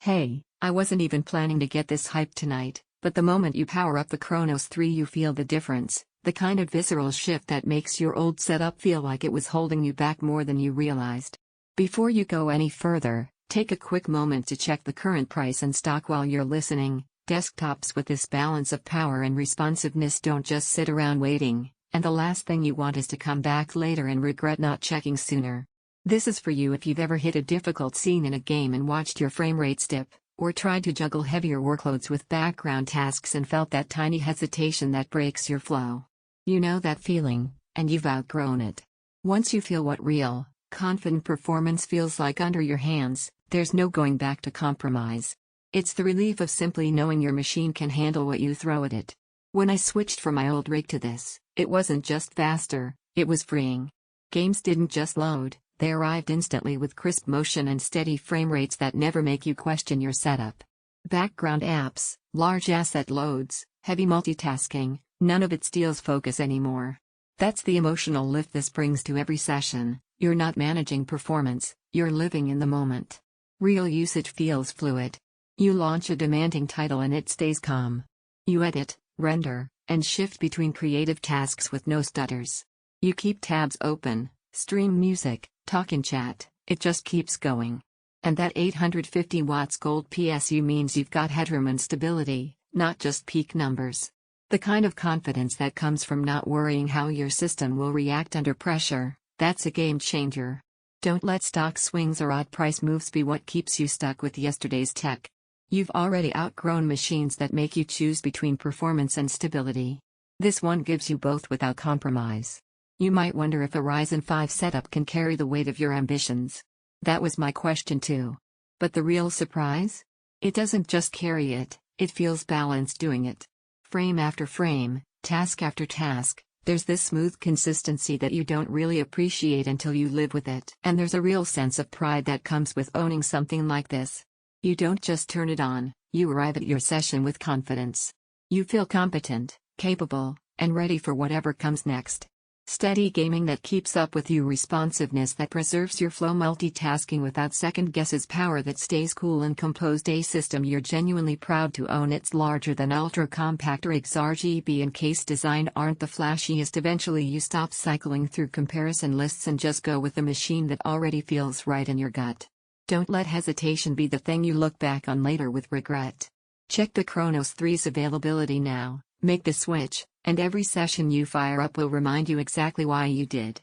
Hey, I wasn't even planning to get this hyped tonight, but the moment you power up the Chronos 3 you feel the difference, the kind of visceral shift that makes your old setup feel like it was holding you back more than you realized. Before you go any further, take a quick moment to check the current price and stock while you're listening. Desktops with this balance of power and responsiveness don't just sit around waiting, and the last thing you want is to come back later and regret not checking sooner. This is for you if you've ever hit a difficult scene in a game and watched your frame rate dip, or tried to juggle heavier workloads with background tasks and felt that tiny hesitation that breaks your flow. You know that feeling, and you've outgrown it. Once you feel what real, confident performance feels like under your hands, there's no going back to compromise. It's the relief of simply knowing your machine can handle what you throw at it. When I switched from my old rig to this, it wasn't just faster, it was freeing. Games didn't just load, they arrived instantly with crisp motion and steady frame rates that never make you question your setup. Background apps, large asset loads, heavy multitasking, none of it steals focus anymore. That's the emotional lift this brings to every session. You're not managing performance, you're living in the moment. Real usage feels fluid. You launch a demanding title and it stays calm. You edit, render, and shift between creative tasks with no stutters. You keep tabs open, stream music, talk and chat, it just keeps going. And that 850 watts gold PSU means you've got headroom and stability, not just peak numbers. The kind of confidence that comes from not worrying how your system will react under pressure, that's a game changer. Don't let stock swings or odd price moves be what keeps you stuck with yesterday's tech. You've already outgrown machines that make you choose between performance and stability. This one gives you both without compromise. You might wonder if a Ryzen 5 setup can carry the weight of your ambitions. That was my question too. But the real surprise? It doesn't just carry it, it feels balanced doing it. Frame after frame, task after task, there's this smooth consistency that you don't really appreciate until you live with it. And there's a real sense of pride that comes with owning something like this. You don't just turn it on, you arrive at your session with confidence. You feel competent, capable, and ready for whatever comes next. Steady gaming that keeps up with you, responsiveness that preserves your flow, multitasking without second guesses, power that stays cool and composed, a system you're genuinely proud to own. It's larger than ultra-compact rigs. RGB and case design aren't the flashiest. Eventually you stop cycling through comparison lists and just go with the machine that already feels right in your gut. Don't let hesitation be the thing you look back on later with regret. Check the Chronos 3's availability now, make the switch, and every session you fire up will remind you exactly why you did.